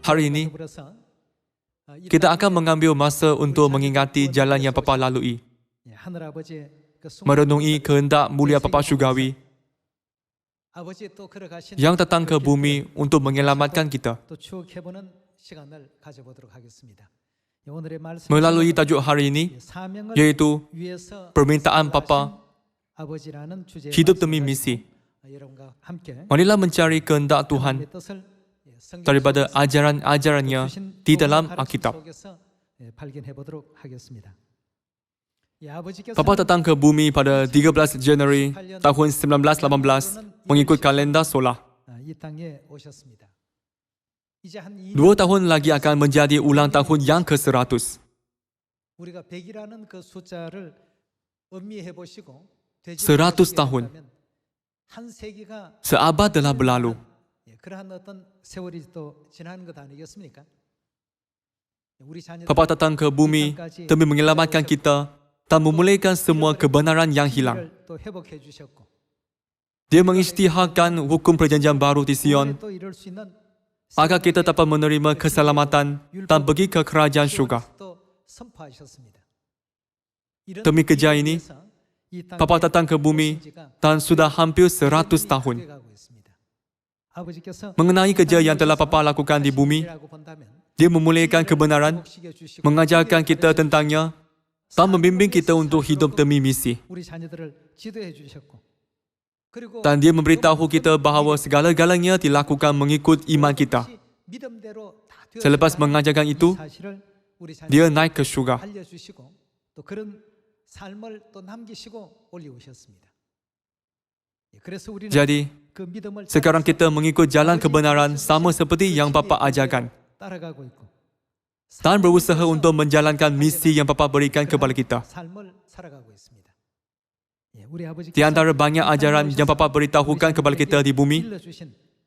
Hari ini, kita akan mengambil masa untuk mengingati jalan yang Bapa lalui, merenungi kehendak mulia Bapa Syurgawi yang datang ke bumi untuk menyelamatkan kita. Melalui tajuk hari ini, yaitu permintaan Bapa, hidup demi misi. Marilah mencari kehendak Tuhan daripada ajaran-ajarannya di dalam Alkitab. Bapa datang ke bumi pada 13 Januari tahun 1918 mengikut kalender solar. 2 tahun lagi akan menjadi ulang tahun yang ke-100. 100 tahun. Seabad telah berlalu. Bapa datang ke bumi demi menyelamatkan kita dan memulihkan semua kebenaran yang hilang. Dia mengisytiharkan hukum perjanjian baru di Sion agar kita dapat menerima keselamatan dan pergi ke kerajaan syurga. Demi kerja ini, Bapa datang ke bumi dan sudah hampir 100 tahun. Mengenai kerja yang telah Bapa lakukan di bumi, dia memulihkan kebenaran, mengajarkan kita tentangnya, dan membimbing kita untuk hidup demi misi. Dan dia memberitahu kita bahawa segala-galanya dilakukan mengikut iman kita. Selepas mengajarkan itu, dia naik ke syurga. Jadi, sekarang kita mengikut jalan kebenaran sama seperti yang Bapa ajarkan dan berusaha untuk menjalankan misi yang Bapa berikan kepada kita. Di antara banyak ajaran yang Bapa beritahukan kepada kita di bumi,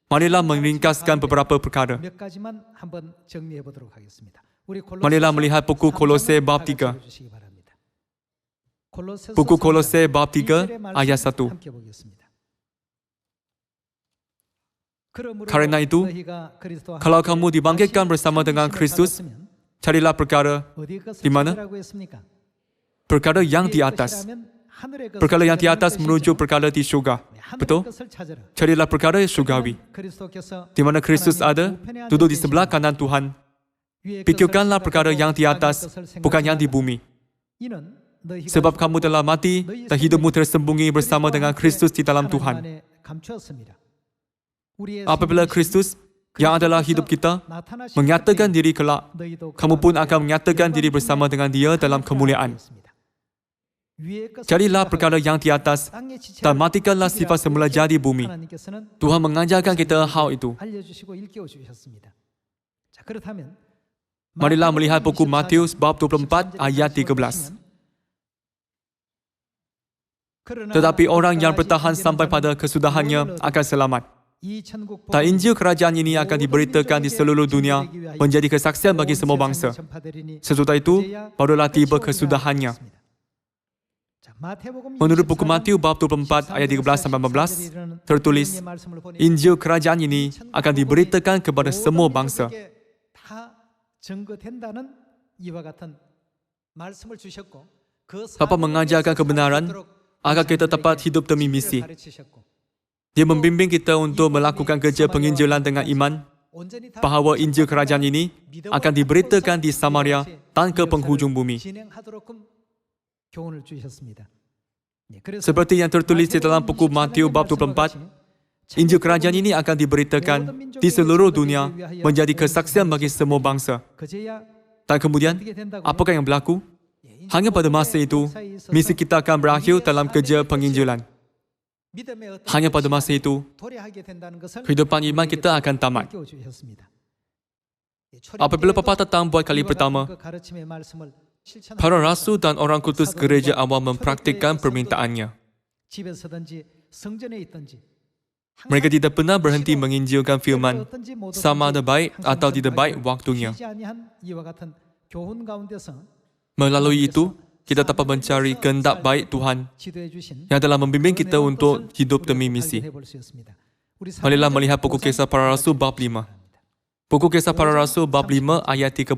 marilah meringkaskan beberapa perkara. Marilah melihat buku Kolose bab 3. Buku Kolose bab 3 ayat 1. Karena itu, kalau kamu dibangkitkan bersama dengan Kristus, carilah perkara di mana? Perkara yang di atas. Perkara yang di atas menuju perkara di syurga. Betul? Carilah perkara syurgawi, di mana Kristus ada, duduk di sebelah kanan Tuhan. Pikirkanlah perkara yang di atas, bukan yang di bumi. Sebab kamu telah mati dan hidupmu tersembunyi bersama dengan Kristus di dalam Tuhan. Apabila Kristus, yang adalah hidup kita, menyatakan diri kelak, kamu pun akan menyatakan diri bersama dengan Dia dalam kemuliaan. Carilah perkara yang di atas dan matikanlah sifat semula jadi bumi. Tuhan mengajarkan kita hal itu. Marilah melihat buku Matius bab 24 ayat 13. Tetapi orang yang bertahan sampai pada kesudahannya akan selamat. Dan Injil kerajaan ini akan diberitakan di seluruh dunia menjadi kesaksian bagi semua bangsa. Sesudah itu, barulah tiba kesudahannya. Menurut buku Matius bab 24 ayat 13-14, tertulis, Injil kerajaan ini akan diberitakan kepada semua bangsa. Bapa mengajarkan kebenaran agar kita dapat hidup demi misi. Dia membimbing kita untuk melakukan kerja penginjilan dengan iman bahawa Injil kerajaan ini akan diberitakan di Samaria dan ke penghujung bumi. Seperti yang tertulis di dalam buku Matius bab 24, Injil kerajaan ini akan diberitakan di seluruh dunia menjadi kesaksian bagi semua bangsa. Dan kemudian, apakah yang berlaku? Hanya pada masa itu, misi kita akan berakhir dalam kerja penginjilan. Hanya pada masa itu, kehidupan iman kita akan tamat. Apabila pepatah datang buat kali pertama, para rasul dan orang kudus gereja awal mempraktikkan permintaannya. Mereka tidak pernah berhenti menginjilkan firman, sama ada baik atau tidak baik waktunya. Melalui itu, kita dapat mencari kehendak baik Tuhan yang telah membimbing kita untuk hidup demi misi. Marilah melihat buku Kisah Para Rasul bab 5. Buku Kisah Para Rasul bab 5 ayat 38.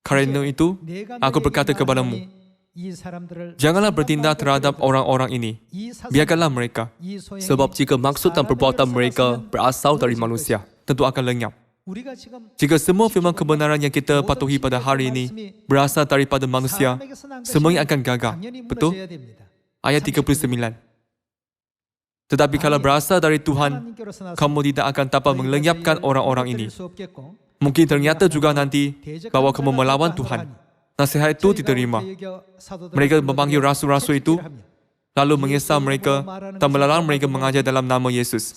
Karena itu, aku berkata kepadamu, janganlah bertindak terhadap orang-orang ini. Biarkanlah mereka. Sebab jika maksud dan perbuatan mereka berasal dari manusia, tentu akan lenyap. Jika semua firman kebenaran yang kita patuhi pada hari ini berasal daripada manusia, semuanya akan gagal. Betul? Ayat 39. Tetapi kalau berasal dari Tuhan, kamu tidak akan dapat melenyapkan orang-orang ini. Mungkin ternyata juga nanti bahwa kamu melawan Tuhan. Nasihat itu diterima. Mereka memanggil rasul-rasul itu, lalu mengisah mereka dan melarang mereka mengajar dalam nama Yesus.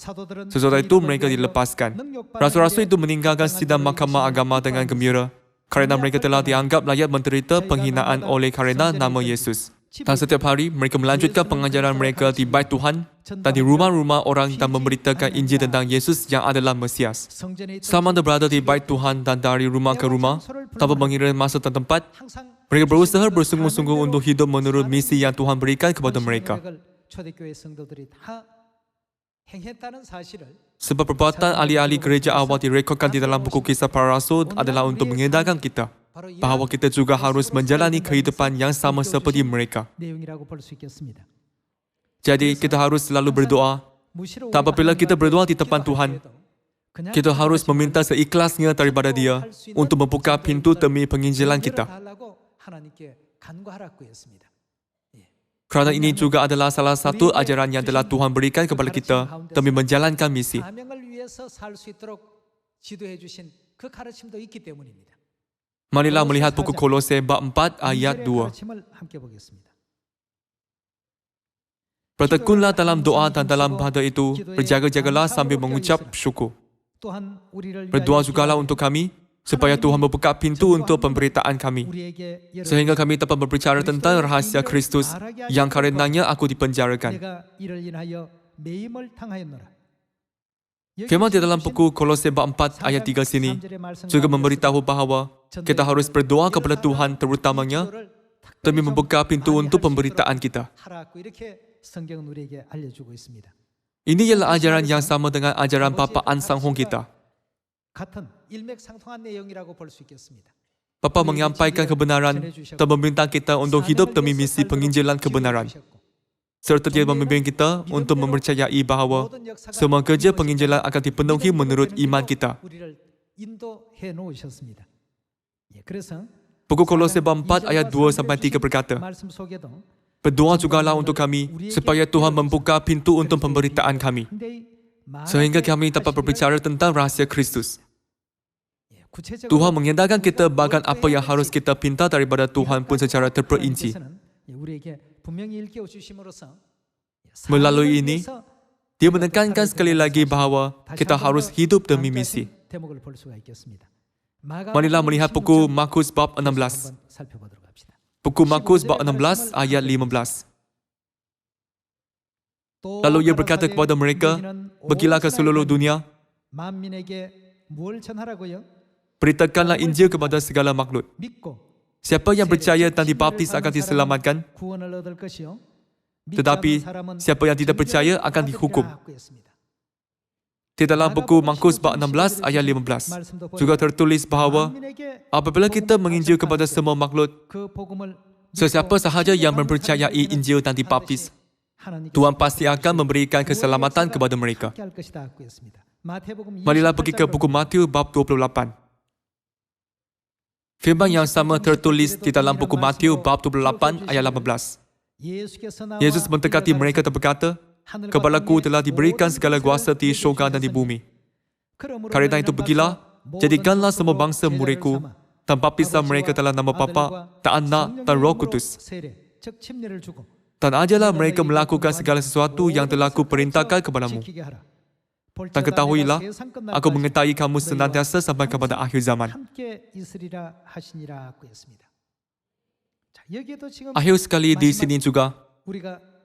Sesudah itu mereka dilepaskan. Rasul-rasul itu meninggalkan sidang mahkamah agama dengan gembira, karena mereka telah dianggap layak menderita penghinaan oleh karena nama Yesus. Dan setiap hari mereka melanjutkan pengajaran mereka di bait Tuhan dan di rumah-rumah orang dan memberitakan Injil tentang Yesus yang adalah Mesias. Selama mereka berada di bait Tuhan dan dari rumah ke rumah, tanpa mengira masa dan tempat, mereka berusaha bersungguh-sungguh untuk hidup menurut misi yang Tuhan berikan kepada mereka. Sebab perbuatan ahli-ahli gereja awal direkodkan di dalam buku Kisah Para Rasul adalah untuk mengedarkan kita bahawa kita juga harus menjalani kehidupan yang sama seperti mereka. Jadi kita harus selalu berdoa. Dan apabila kita berdoa di depan Tuhan, kita harus meminta seikhlasnya daripada Dia untuk membuka pintu demi penginjilan kita. Kerana ini juga adalah salah satu ajaran yang telah Tuhan berikan kepada kita demi menjalankan misi. Marilah melihat buku Kolose bab 4 ayat 2. Bertekunlah dalam doa dan dalam pada itu, berjaga-jagalah sambil mengucap syukur. Berdoa jugalah untuk kami, supaya Tuhan membuka pintu untuk pemberitaan kami, sehingga kami dapat berbicara tentang rahasia Kristus yang karenanya aku dipenjarakan. Firman di dalam buku Kolose bab 4 ayat 3 sini juga memberitahu bahawa kita harus berdoa kepada Tuhan terutamanya demi membuka pintu untuk pemberitaan kita. Ini ialah ajaran yang sama dengan ajaran Bapa Ansanghong kita. Bapa menyampaikan kebenaran dan meminta kita untuk hidup demi misi penginjilan kebenaran. Serta Dia membimbing kita untuk mempercayai bahawa semua kerja penginjilan akan dipenuhi menurut iman kita. Buku Kolose bab 4 ayat 2-3 berkata, berdoa jugalah untuk kami supaya Tuhan membuka pintu untuk pemberitaan kami, sehingga kami dapat berbicara tentang rahasia Kristus. Tuhan mengedarkan kita bahkan apa yang harus kita pinta daripada Tuhan pun secara terperinci. Melalui ini, Dia menekankan sekali lagi bahawa kita harus hidup demi misi. Marilah melihat buku Markus bab 16. Buku Markus bab 16 ayat 15. Lalu Ia berkata kepada mereka, pergilah ke seluruh dunia, beritakanlah Injil kepada segala makhluk. Siapa yang percaya dan dibaptis akan diselamatkan, tetapi siapa yang tidak percaya akan dihukum. Di dalam buku Markus bab 16 ayat 15 juga tertulis bahawa apabila kita menginjil kepada semua makhluk, sesiapa sahaja yang mempercayai Injil dan dibaptis, Tuhan pasti akan memberikan keselamatan kepada mereka. Marilah pergi ke buku Matius bab 28. Firman yang sama tertulis di dalam buku Matius bab 28 ayat 18. Yesus mendekati mereka dan berkata, kepadaku telah diberikan segala kuasa di syurga dan di bumi. Karena itu pergilah, jadikanlah semua bangsa muridku, dan baptislah mereka dalam nama Bapa, dan Anak, dan Roh Kudus. Dan ajarlah mereka melakukan segala sesuatu yang telah kuperintahkan kepadamu. Dan ketahuilah, aku mengetahui kamu senantiasa sampai kepada akhir zaman. Akhir sekali di sini juga,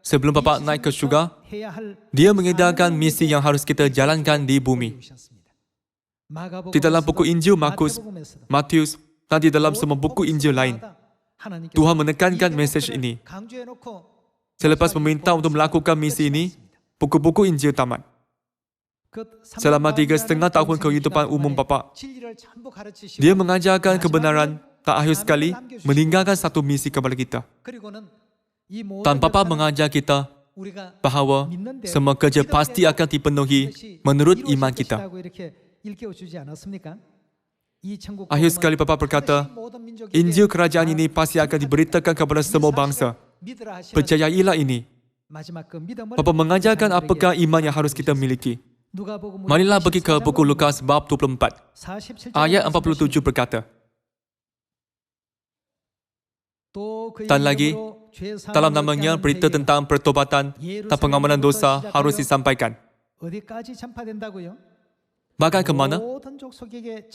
sebelum Bapa naik ke surga, Dia mengedarkan misi yang harus kita jalankan di bumi. Di dalam buku Injil Markus, Matius, dan di dalam semua buku Injil lain, Tuhan menekankan mesej ini. Selepas meminta untuk melakukan misi ini, buku-buku Injil tamat. Selama 3,5 tahun kehidupan umum Bapa, Dia mengajarkan kebenaran, tak akhir sekali meninggalkan satu misi kepada kita. Dan Bapa mengajar kita bahawa semua kerja pasti akan dipenuhi menurut iman kita. Akhir sekali Bapa berkata, Injil kerajaan ini pasti akan diberitakan kepada semua bangsa. Percayailah ini. Bapa mengajarkan apakah iman yang harus kita miliki. Marilah pergi ke buku Lukas bab 24. Ayat 47 berkata, dan lagi, dalam namanya berita tentang pertobatan dan pengampunan dosa harus disampaikan. Bahkan ke mana?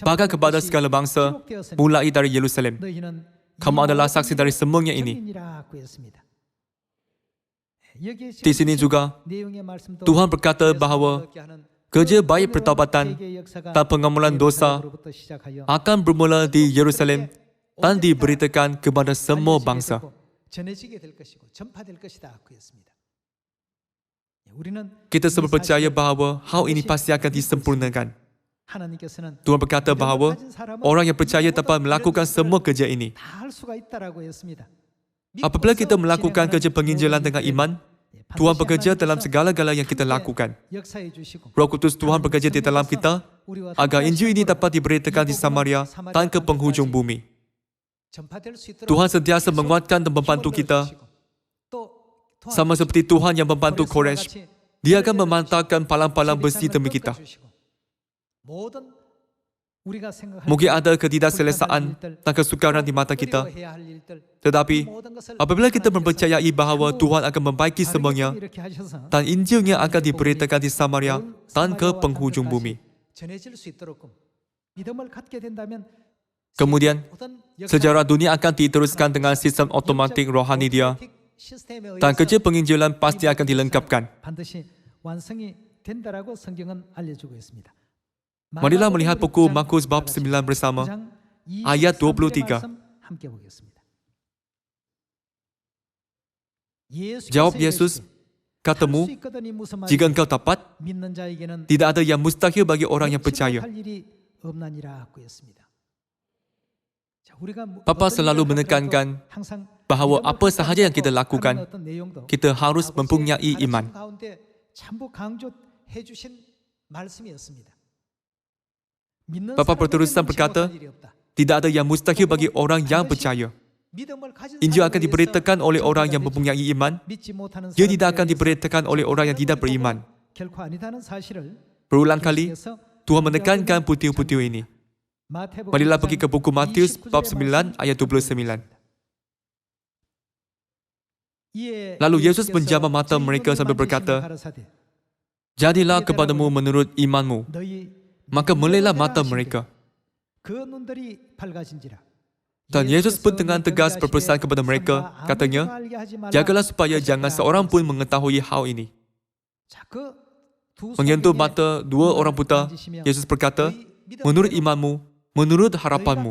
Bahkan kepada segala bangsa, mulai dari Yerusalem. Kamu adalah saksi dari semuanya ini. Di sini juga, Tuhan berkata bahawa kerja baik pertobatan dan pengampunan dosa akan bermula di Yerusalem dan diberitakan kepada semua bangsa. Kita semua percaya bahawa hal ini pasti akan disempurnakan. Tuhan berkata bahawa orang yang percaya dapat melakukan semua kerja ini. Apabila kita melakukan kerja penginjilan dengan iman, Tuhan bekerja dalam segala-gala yang kita lakukan. Roh Kudus Tuhan bekerja di dalam kita agar Injil ini dapat diberitakan di Samaria dan ke penghujung bumi. Tuhan sentiasa menguatkan dan membantu kita. Sama seperti Tuhan yang membantu Quraisy, Dia akan memantapkan palang-palang besi demi kita. Mungkin ada ketidakselesaan dan kesukaran di mata kita. Tetapi, apabila kita mempercayai bahawa Tuhan akan membaiki semuanya dan Injilnya akan diberitakan di Samaria dan ke penghujung bumi. Kemudian, sejarah dunia akan diteruskan dengan sistem otomatik rohani Dia. Dan kerja penginjilan pasti akan dilengkapkan. Marilah melihat buku Markus bab 9 bersama, ayat 23. Jawab Yesus, katamu, jika engkau dapat, tidak ada yang mustahil bagi orang yang percaya. Bapa selalu menekankan bahawa apa sahaja yang kita lakukan, kita harus mempunyai iman. Bapa berterusan berkata, tidak ada yang mustahil bagi orang yang percaya. Injil akan diberitakan oleh orang yang mempunyai iman. Dia tidak akan diberitakan oleh orang yang tidak beriman. Berulang kali, Tuhan menekankan butir-butir ini. Marilah pergi ke buku Matius bab 9 ayat 29. Lalu Yesus menjamah mata mereka sambil berkata, jadilah kepadamu menurut imanmu. Maka melelahlah mata mereka. Dan Yesus pun dengan tegas berpesan kepada mereka, katanya, jagalah supaya jangan seorang pun mengetahui hal ini. Menyentuh mata dua orang buta, Yesus berkata, menurut imanmu, menurut harapanmu.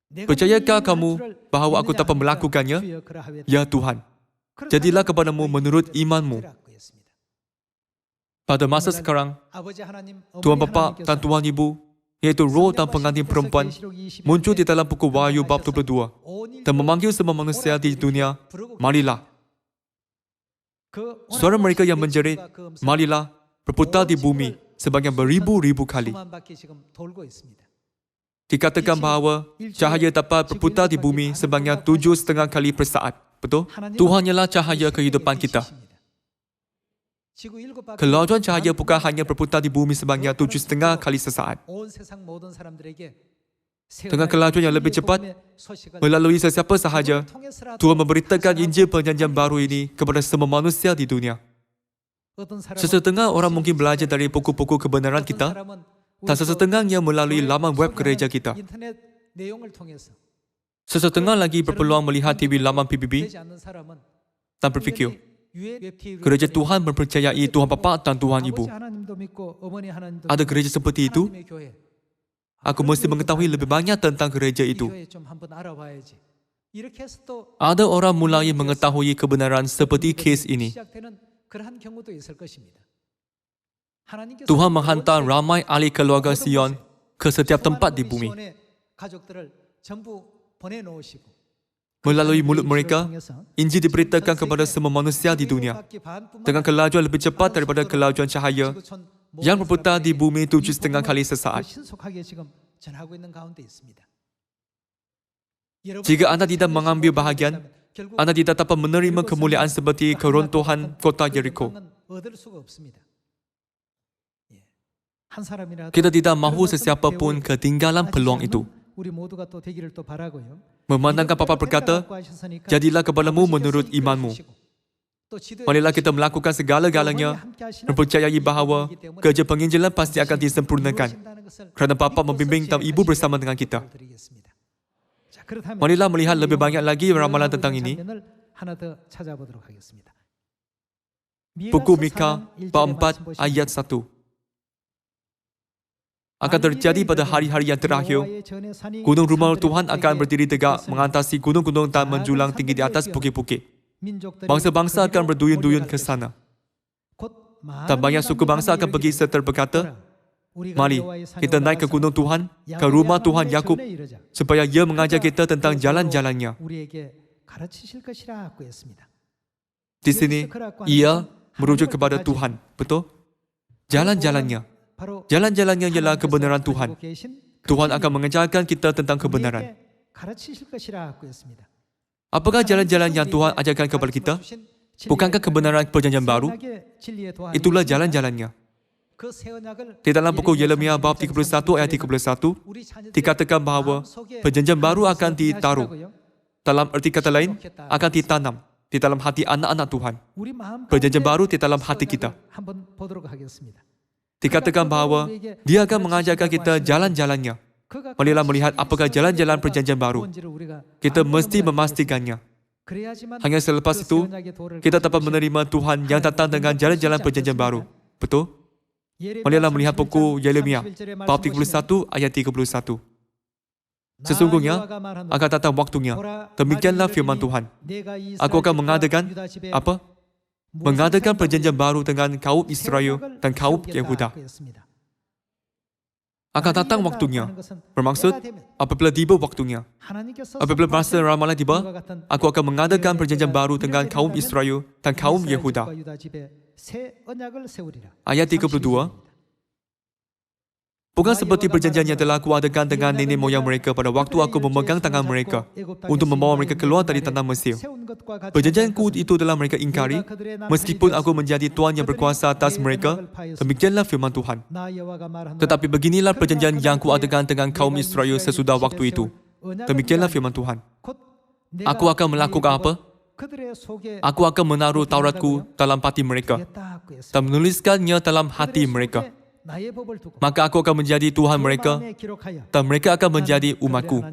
Percayakah kamu bahawa aku dapat melakukannya? Ya Tuhan, jadilah kepadamu menurut imanmu. Pada masa sekarang, Tuhan Bapa dan Tuhan Ibu, yaitu Roh dan pengantin perempuan, muncul di dalam buku Wahyu bab 22 dan memanggil semua manusia di dunia, marilah. Suara mereka yang menjerit, marilah, berputar di bumi sebanyak beribu-ribu kali. Dikatakan bahawa cahaya dapat berputar di bumi sebanyak 7,5 kali per saat. Betul? Tuhan ialah cahaya kehidupan kita. Kelajuan cahaya bukan hanya berputar di bumi sebanyak 7,5 kali sesaat. dengan kelajuan yang lebih cepat melalui sesiapa sahaja. Tuhan memberitakan Injil Perjanjian Baru ini kepada semua manusia di dunia. Sesetengah orang mungkin belajar dari buku-buku kebenaran kita, dan sesetengahnya melalui laman web gereja kita. Sesetengah lagi berpeluang melihat TV laman PBB dan berfikir, gereja Tuhan mempercayai Tuhan Bapa dan Tuhan Ibu. Ada gereja seperti itu? Aku mesti mengetahui lebih banyak tentang gereja itu. Ada orang mulai mengetahui kebenaran seperti kes ini. Tuhan menghantar ramai ahli keluarga Sion ke setiap tempat di bumi. Melalui mulut mereka, Injil diberitakan kepada semua manusia di dunia dengan kelajuan lebih cepat daripada kelajuan cahaya yang berputar di bumi 7,5 kali sesaat. Jika anda tidak mengambil bahagian, anda tidak dapat menerima kemuliaan seperti keruntuhan kota Jericho. Kita tidak mahu sesiapa pun ketinggalan peluang itu. Memandangkan Bapa berkata, jadilah kepadamu menurut imanmu. Marilah kita melakukan segala-galanya, mempercayai bahawa kerja penginjilan pasti akan disempurnakan, kerana Bapa membimbing dan Ibu bersama dengan kita. Marilah melihat lebih banyak lagi ramalan tentang ini. Buku Mika bab 4 ayat 1. Akan terjadi pada hari-hari yang terakhir, gunung rumah Tuhan akan berdiri tegak mengantasi gunung-gunung dan menjulang tinggi di atas bukit-bukit. Bangsa-bangsa akan berduyun-duyun ke sana. Dan banyak suku bangsa akan pergi serta berkata, mari kita naik ke gunung Tuhan, ke rumah Tuhan Yakub, supaya Ia mengajar kita tentang jalan-jalannya. Di sini, Ia merujuk kepada Tuhan, betul? Jalan-jalannya. Jalan-jalannya ialah kebenaran Tuhan. Tuhan akan mengajarkan kita tentang kebenaran. Apakah jalan-jalan yang Tuhan ajarkan kepada kita? Bukankah kebenaran Perjanjian Baru? Itulah jalan-jalannya. Di dalam buku Yeremia bab 31 ayat 31, dikatakan bahawa Perjanjian Baru akan ditaruh. Dalam erti kata lain, akan ditanam di dalam hati anak-anak Tuhan. Perjanjian Baru di dalam hati kita. Dikatakan bahawa Dia akan mengajarkan kita jalan-jalannya. Marilah melihat apakah jalan-jalan Perjanjian Baru. Kita mesti memastikannya. Hanya selepas itu, kita dapat menerima Tuhan yang datang dengan jalan-jalan Perjanjian Baru. Betul? Marilah melihat buku Yeremia bab 31 ayat 31. Sesungguhnya akan datang waktunya. Demikianlah firman Tuhan. Aku akan mengadakan apa? Mengadakan perjanjian baru dengan kaum Israel dan kaum Yehuda. Akan datang waktunya. Bermaksud, apabila tiba waktunya. Apabila masa ramalan tiba, aku akan mengadakan perjanjian baru dengan kaum Israel dan kaum Yehuda. Ayat 32. Bukan seperti perjanjian yang telah kuadakan dengan nenek moyang mereka pada waktu aku memegang tangan mereka untuk membawa mereka keluar dari tanah Mesir. Perjanjianku itu telah mereka ingkari, meskipun aku menjadi Tuhan yang berkuasa atas mereka. Demikianlah firman Tuhan. Tetapi beginilah perjanjian yang kuadakan dengan kaum Israel sesudah waktu itu. Demikianlah firman Tuhan. Aku akan melakukan apa? Aku akan menaruh Tauratku dalam hati mereka dan menuliskannya dalam hati mereka. Maka aku akan menjadi Tuhan mereka dan mereka akan menjadi umatku.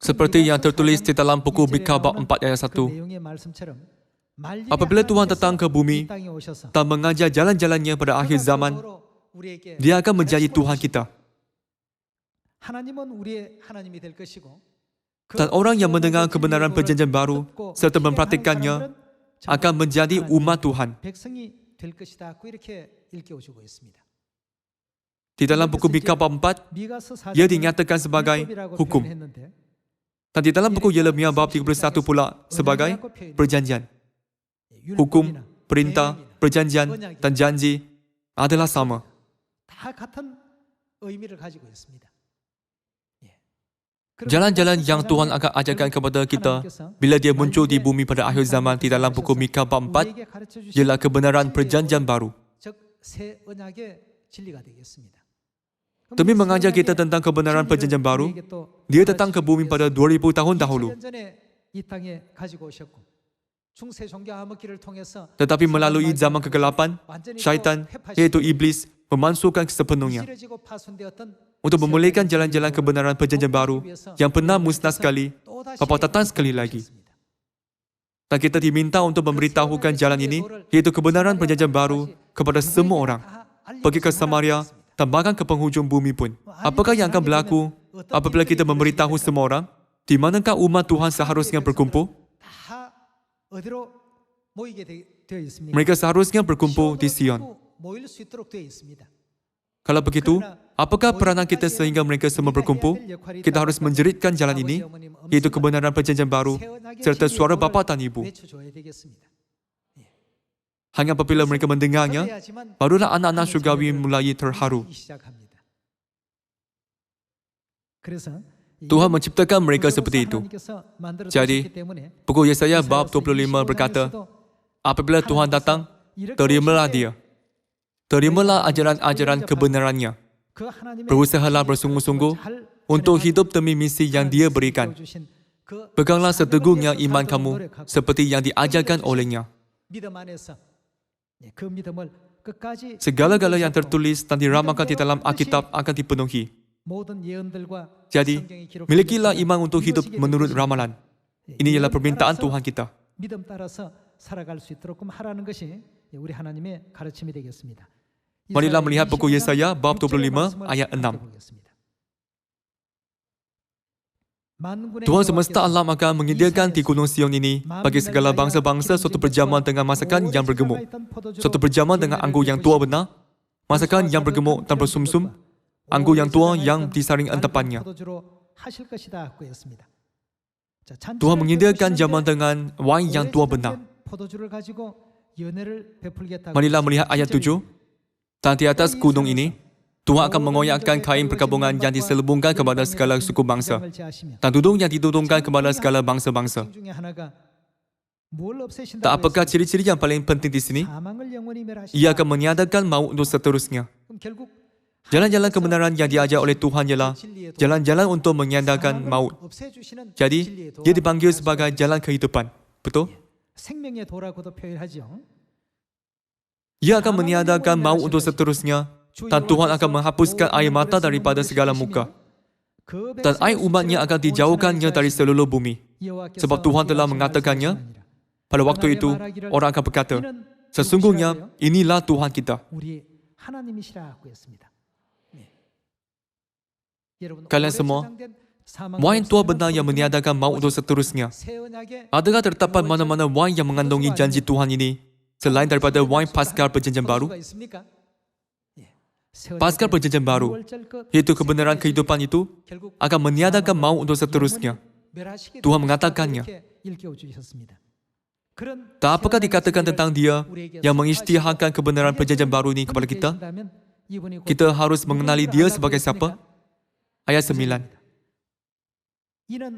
Seperti yang tertulis di dalam buku Mika bab 4 ayat 1. Apabila Tuhan datang ke bumi dan mengajar jalan-jalannya pada akhir zaman, Dia akan menjadi Tuhan kita. Dan orang yang mendengar kebenaran perjanjian baru serta mempraktikannya akan menjadi umat Tuhan. Di dalam buku Mika bab 4, ia dinyatakan sebagai hukum. Dan di dalam buku Yeremia bab 31 pula sebagai perjanjian. Hukum, perintah, perjanjian dan janji adalah sama. Jalan-jalan yang Tuhan akan ajarkan kepada kita bila Dia muncul di bumi pada akhir zaman di dalam buku Mika bab 4 ialah kebenaran perjanjian baru. Demi mengajar kita tentang kebenaran perjanjian baru, dia datang ke bumi pada 2000 tahun dahulu. Tetapi melalui zaman kegelapan, syaitan, yaitu iblis, memasukkan sepenuhnya untuk memulihkan jalan-jalan kebenaran perjanjian baru yang pernah musnah sekali, bapak datang sekali lagi. Dan kita diminta untuk memberitahukan jalan ini, yaitu kebenaran perjanjian baru, kepada semua orang. Pergi ke Samaria, dan bahkan ke penghujung bumi pun. Apakah yang akan berlaku apabila kita memberitahu semua orang? Di manakah umat Tuhan seharusnya berkumpul? Mereka seharusnya berkumpul di Sion. Kalau begitu, apakah peranan kita sehingga mereka semua berkumpul? Kita harus menjeritkan jalan ini, yaitu kebenaran perjanjian baru, serta suara bapa dan ibu. Hanya apabila mereka mendengarnya, barulah anak-anak surgawi mulai terharu. Tuhan menciptakan mereka seperti itu. Jadi, buku Yesaya bab 25 berkata, apabila Tuhan datang, terimalah dia. Terimalah ajaran-ajaran kebenarannya. Berusahalah bersungguh-sungguh untuk hidup demi misi yang dia berikan. Peganglah seteguhnya iman kamu seperti yang diajarkan olehnya. Segala-gala yang tertulis dan diramalkan di dalam Alkitab akan dipenuhi. Jadi, milikilah iman untuk hidup menurut ramalan. Ini ialah permintaan Tuhan kita. Marilah melihat buku Yesaya bab 25 ayat 6. Tuhan semesta alam akan menyediakan di Gunung Sion ini bagi segala bangsa-bangsa suatu perjamuan dengan masakan yang bergemuk, suatu perjamuan dengan anggur yang tua benar, masakan yang bergemuk dan bersumsum, anggur yang tua yang disaring entapannya. Tuhan menyediakan jamuan dengan wine yang tua benar. Marilah melihat ayat 7. Dan di atas gunung ini, Tuhan akan mengoyakkan kain perkabungan yang diselubungkan kepada segala suku bangsa, dan dudung yang ditudungkan kepada segala bangsa-bangsa. Tak apakah ciri-ciri yang paling penting di sini? Ia akan meniadakan maut untuk seterusnya. Jalan-jalan kebenaran yang diajar oleh Tuhan ialah jalan-jalan untuk meniadakan maut. Jadi, dia dipanggil sebagai jalan kehidupan. Betul? Ia akan meniadakan maut untuk seterusnya, dan Tuhan akan menghapuskan air mata daripada segala muka. Dan air umatnya akan dijauhkannya dari seluruh bumi. Sebab Tuhan telah mengatakannya, pada waktu itu, orang akan berkata, sesungguhnya inilah Tuhan kita. Kalian semua, wine tua benar yang meniadakan maut untuk seterusnya. Adakah terdapat mana-mana wine yang mengandungi janji Tuhan ini, selain daripada wine Paskal Perjanjian Baru? Paskal Perjanjian Baru, yaitu kebenaran kehidupan itu, akan meniadakan maut untuk seterusnya. Tuhan mengatakannya. Tak apakah dikatakan tentang dia yang mengisytiharkan kebenaran Perjanjian Baru ini kepada kita? Kita harus mengenali dia sebagai siapa? Ayat 9.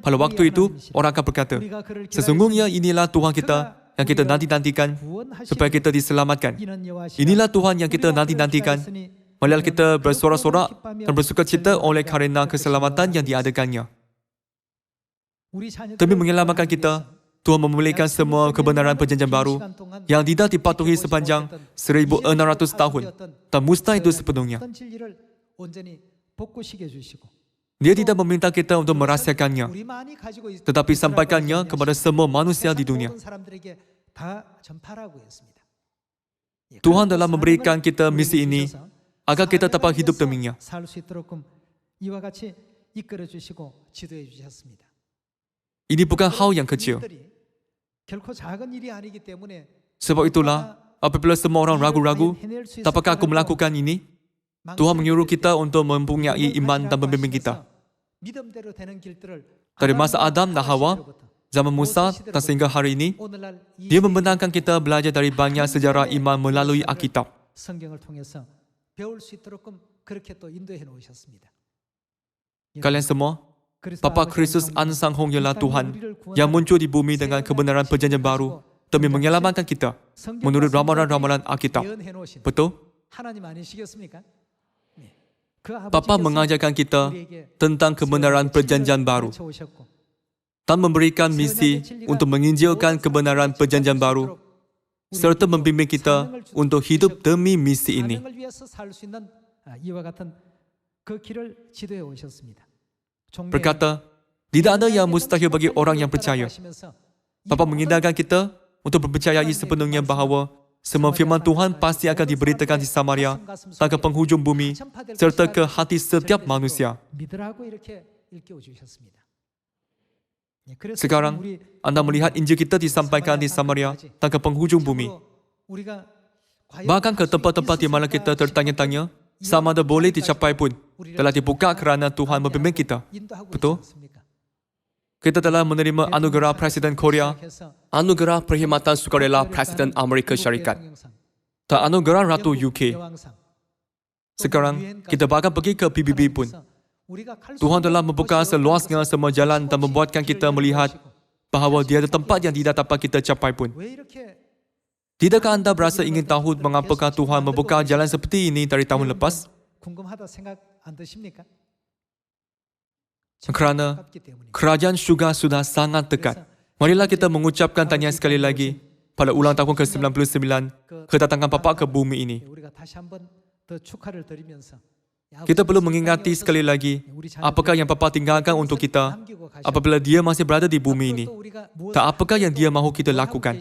Pada waktu itu, orang akan berkata, sesungguhnya inilah Tuhan kita yang kita nanti-nantikan supaya kita diselamatkan. Inilah Tuhan yang kita nanti-nantikan. Marilah kita bersorak-sorak dan bersukacita oleh karena keselamatan yang diadakannya. Demi menyelamatkan kita, Tuhan memulihkan semua kebenaran Perjanjian Baru yang tidak dipatuhi sepanjang 1600 tahun dan musnah itu sepenuhnya. Dia tidak meminta kita untuk merahsiakannya, tetapi sampaikannya kepada semua manusia di dunia. Tuhan telah memberikan kita misi ini agar kita dapat hidup deminya. Ini bukan hal yang kecil. Sebab itulah, apabila semua orang ragu-ragu, dapatkah aku melakukan ini? Tuhan menyuruh kita untuk mempunyai iman dan membimbing kita. Dari masa Adam dan Hawa, zaman Musa dan sehingga hari ini, dia membenarkan kita belajar dari banyak sejarah iman melalui Alkitab. Kalian semua, Bapa Kristus Ansang Hong ialah Tuhan yang muncul di bumi dengan kebenaran Perjanjian Baru demi menyelamatkan kita menurut ramalan-ramalan Alkitab. Betul? Bapa mengajarkan kita tentang kebenaran perjanjian baru dan memberikan misi untuk menginjilkan kebenaran perjanjian baru serta membimbing kita untuk hidup demi misi ini. Berkata, tidak ada yang mustahil bagi orang yang percaya. Bapa mengingatkan kita untuk mempercayai sepenuhnya bahawa semua firman Tuhan pasti akan diberitakan di Samaria dan ke penghujung bumi serta ke hati setiap manusia. Sekarang, anda melihat Injil kita disampaikan di Samaria dan ke penghujung bumi. Bahkan ke tempat-tempat di mana kita tertanya-tanya, sama ada boleh dicapai pun, telah dibuka kerana Tuhan membimbing kita. Betul? Kita telah menerima anugerah Presiden Korea, anugerah perkhidmatan sukarela Presiden Amerika Syarikat, dan anugerah Ratu UK. Sekarang, kita bahkan pergi ke PBB pun. Tuhan telah membuka seluasnya semua jalan dan membuatkan kita melihat bahawa dia ada tempat yang tidak dapat kita capai pun. Tidakkah anda berasa ingin tahu mengapakah Tuhan membuka jalan seperti ini dari tahun lepas? Kerana kerajaan syurga sudah sangat dekat. Marilah kita mengucapkan tanya sekali lagi pada ulang tahun ke-99 kedatangan Bapa ke bumi ini. Kita perlu mengingati sekali lagi apakah yang Bapa tinggalkan untuk kita apabila dia masih berada di bumi ini. Dan apakah yang dia mahu kita lakukan.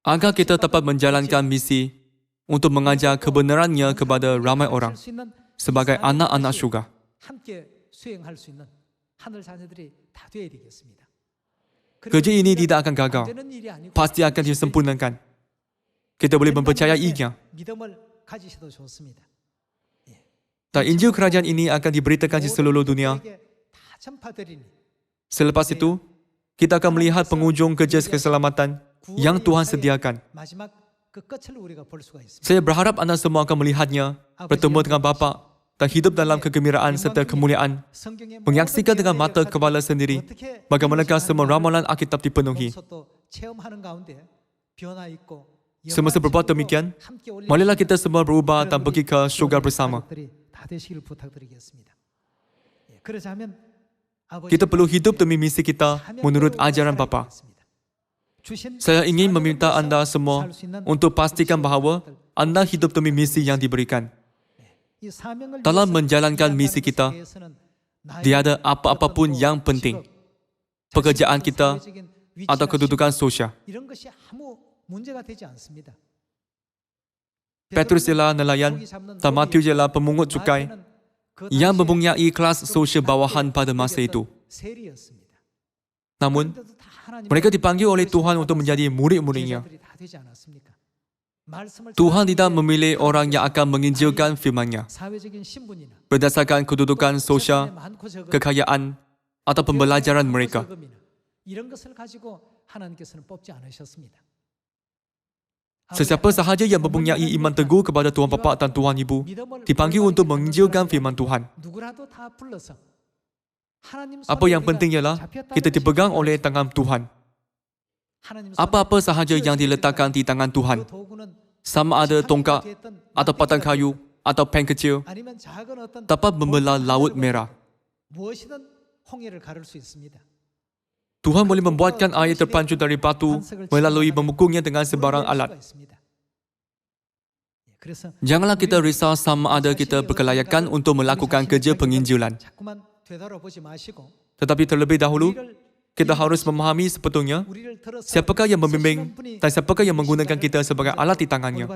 Agar kita dapat menjalankan misi untuk mengajar kebenarannya kepada ramai orang sebagai anak-anak syurga. Kerja ini tidak akan gagal. Pasti akan disempurnakan. Kita boleh mempercayainya. Dan Injil kerajaan ini akan diberitakan di seluruh dunia. Selepas itu, kita akan melihat penghujung kerja keselamatan yang Tuhan sediakan. Saya berharap anda semua akan melihatnya, bertemu dengan Bapa dan hidup dalam kegembiraan serta kemuliaan, menyaksikan dengan mata kepala sendiri bagaimanakah semua ramalan Alkitab dipenuhi. Semasa berbuat demikian, marilah kita semua berubah dan pergi ke syurga bersama. Kita perlu hidup demi misi kita menurut ajaran Bapa. Saya ingin meminta anda semua untuk pastikan bahawa anda hidup demi misi yang diberikan. Dalam menjalankan misi kita, tiada apa-apa pun yang penting. Pekerjaan kita atau kedudukan sosial. Petrus ialah nelayan dan Matius ialah pemungut cukai yang mempunyai kelas sosial bawahan pada masa itu. Namun, mereka dipanggil oleh Tuhan untuk menjadi murid-muridnya. Tuhan tidak memilih orang yang akan menginjilkan firman-Nya berdasarkan kedudukan sosial, kekayaan atau pembelajaran mereka. Sesiapa sahaja yang mempunyai iman teguh kepada Tuhan Bapa dan Tuhan Ibu dipanggil untuk menginjilkan firman Tuhan. Apa yang penting ialah kita dipegang oleh tangan Tuhan. Apa-apa sahaja yang diletakkan di tangan Tuhan, sama ada tongkat atau batang kayu atau pen kecil, dapat membelah laut merah. Tuhan boleh membuatkan air terpancur dari batu melalui memukulnya dengan sebarang alat. Janganlah kita risau sama ada kita berkelayakan untuk melakukan kerja penginjilan. Tetapi terlebih dahulu, kita harus memahami sebetulnya siapakah yang membimbing dan siapakah yang menggunakan kita sebagai alat di tangannya.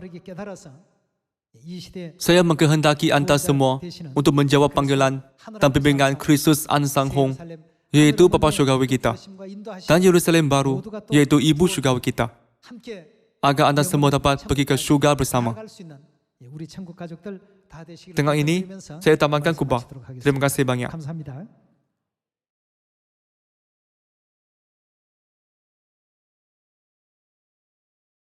Saya mengkehendaki anda semua untuk menjawab panggilan dan bimbingan Kristus An Sang Hong, iaitu Bapa Syurgawi kita, dan Yerusalem baru, iaitu Ibu Syurgawi kita, agar anda semua dapat pergi ke syurga bersama. Dengan ini, saya tamatkan khutbah. Terima kasih banyak.